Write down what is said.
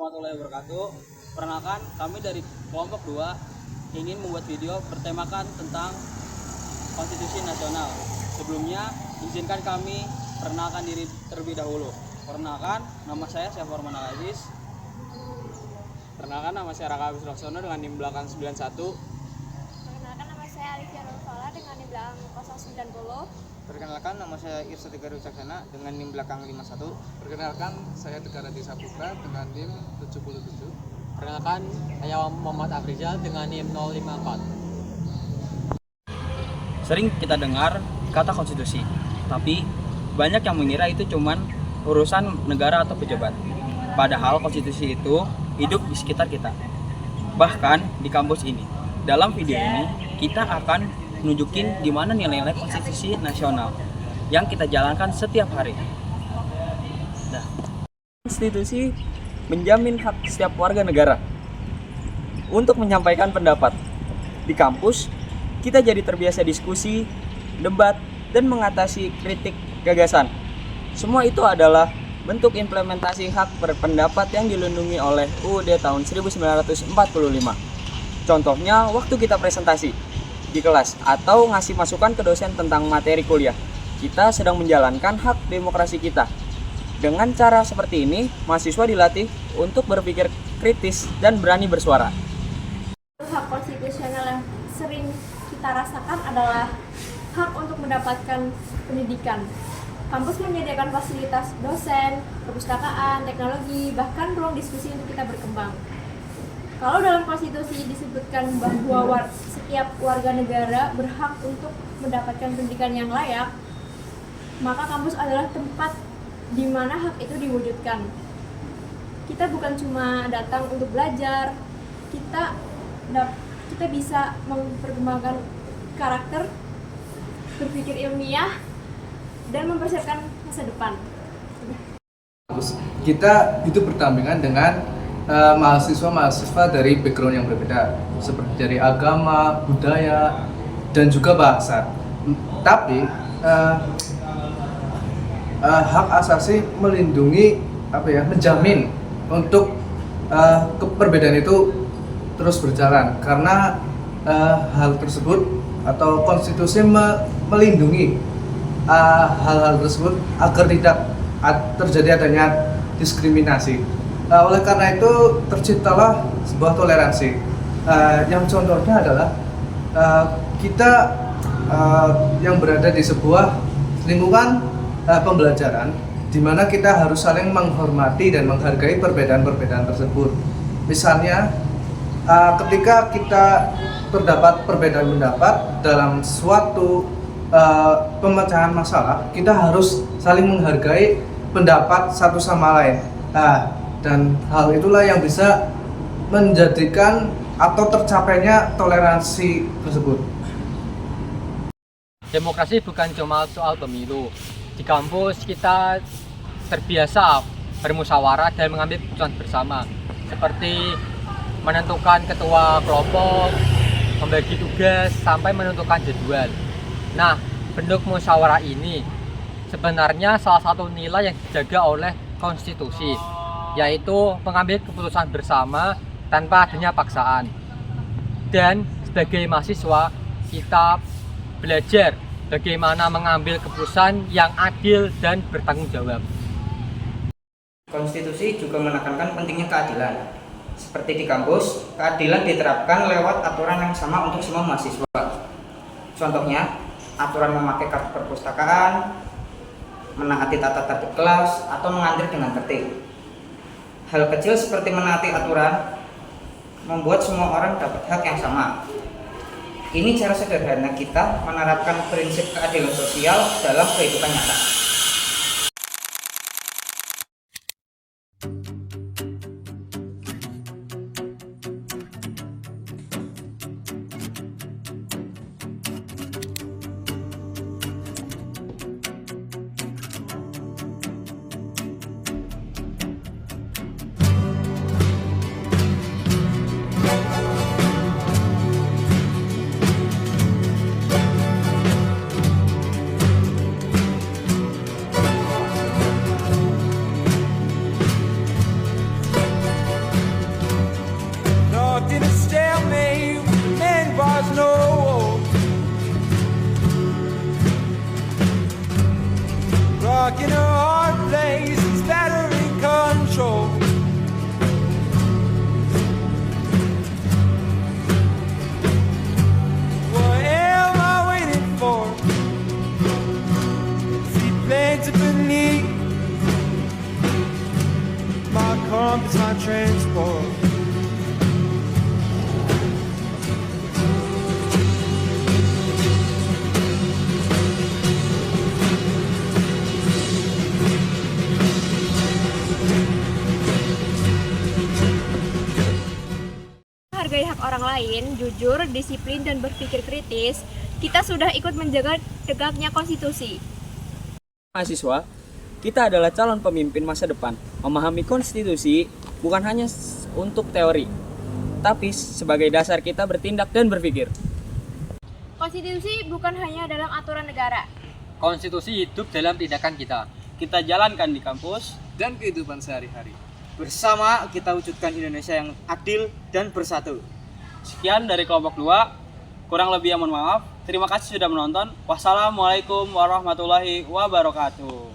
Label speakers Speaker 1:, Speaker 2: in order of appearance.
Speaker 1: warahmatullahi wabarakatuh. Perkenalkan, kami dari kelompok 2 ingin membuat video bertemakan tentang Konstitusi Nasional. Sebelumnya, izinkan kami perkenalkan diri terlebih dahulu. Perkenalkan, nama saya Syafur Manalaziz.
Speaker 2: Perkenalkan, nama saya Raka Abis Laksono dengan NIM belakang 91.
Speaker 3: Perkenalkan, nama saya Alifia Nurfala dengan NIM belakang 090.
Speaker 4: Perkenalkan, nama saya Irsa Tegar Wicaksana dengan NIM belakang 51.
Speaker 2: Perkenalkan, saya Tegar Adi Saputra dengan NIM 77.
Speaker 5: Perkenalkan, saya Muhammad Afrizal dengan NIM 054.
Speaker 1: Sering kita dengar kata konstitusi, tapi banyak yang mengira itu cuman urusan negara atau pejabat. Padahal konstitusi itu hidup di sekitar kita. Bahkan di kampus ini. Dalam video ini, kita akan nunjukin gimana nilai-nilai konstitusi nasional yang kita jalankan setiap hari. Nah, konstitusi menjamin hak setiap warga negara untuk menyampaikan pendapat. Di kampus, kita jadi terbiasa diskusi, debat, dan mengatasi kritik gagasan. Semua itu adalah bentuk implementasi hak berpendapat yang dilindungi oleh UUD tahun 1945. Contohnya, waktu kita presentasi di kelas atau ngasih masukan ke dosen tentang materi kuliah, kita sedang menjalankan hak demokrasi kita. Dengan cara seperti ini, mahasiswa dilatih untuk berpikir kritis dan berani bersuara.
Speaker 3: Hak konstitusional yang sering kita rasakan adalah hak untuk mendapatkan pendidikan. Kampus menyediakan fasilitas dosen, perpustakaan, teknologi, bahkan ruang diskusi untuk kita berkembang. Kalau dalam konstitusi disebutkan bahwa setiap warga negara berhak untuk mendapatkan pendidikan yang layak, maka kampus adalah tempat di mana hak itu diwujudkan. Kita bukan cuma datang untuk belajar, kita bisa memperkembangkan karakter, berpikir ilmiah, dan mempersiapkan masa depan.
Speaker 2: Kita itu berdampingan dengan mahasiswa-mahasiswa dari background yang berbeda, seperti dari agama, budaya, dan juga bahasa. Tapi hak asasi melindungi menjamin untuk perbedaan itu terus berjalan, karena hal tersebut atau konstitusi melindungi hal-hal tersebut agar tidak terjadi adanya diskriminasi. Oleh karena itu terciptalah sebuah toleransi. Yang contohnya adalah kita yang berada di sebuah lingkungan pembelajaran, di mana kita harus saling menghormati dan menghargai perbedaan-perbedaan tersebut. Misalnya, ketika kita terdapat perbedaan pendapat dalam suatu pemecahan masalah, kita harus saling menghargai pendapat satu sama lain. Dan hal itulah yang bisa menjadikan atau tercapainya toleransi tersebut.
Speaker 5: Demokrasi bukan cuma soal pemilu. Di kampus kita terbiasa bermusyawarah dan mengambil keputusan bersama, seperti menentukan ketua kelompok, membagi tugas, sampai menentukan jadwal. Nah, bentuk musyawarah ini sebenarnya salah satu nilai yang dijaga oleh konstitusi, yaitu mengambil keputusan bersama tanpa adanya paksaan. Dan sebagai mahasiswa, kita belajar bagaimana mengambil keputusan yang adil dan bertanggung jawab.
Speaker 4: Konstitusi juga menekankan pentingnya keadilan. Seperti di kampus, keadilan diterapkan lewat aturan yang sama untuk semua mahasiswa. Contohnya, aturan memakai kartu perpustakaan, menaati tata tertib kelas, atau mengantri dengan tertib. Hal kecil seperti menaati aturan membuat semua orang dapat hak yang sama. Ini cara sederhana kita menerapkan prinsip keadilan sosial dalam kehidupan nyata.
Speaker 6: rock in a hard place, it's battery control. What am I waiting for? Seaplanes are beneath my compass, my transport.
Speaker 3: Menghargai hak orang lain, jujur, disiplin, dan berpikir kritis, kita sudah ikut menjaga tegaknya konstitusi.
Speaker 1: Mahasiswa, kita adalah calon pemimpin masa depan. Memahami konstitusi bukan hanya untuk teori, tapi sebagai dasar kita bertindak dan berpikir.
Speaker 3: Konstitusi bukan hanya dalam aturan negara.
Speaker 5: Konstitusi hidup dalam tindakan kita.
Speaker 1: Kita jalankan di kampus.
Speaker 2: Dan kehidupan sehari-hari.
Speaker 4: Bersama kita wujudkan Indonesia yang adil dan bersatu.
Speaker 1: Sekian dari kelompok 2. Kurang lebih mohon maaf. Terima kasih sudah menonton. Wassalamualaikum warahmatullahi wabarakatuh.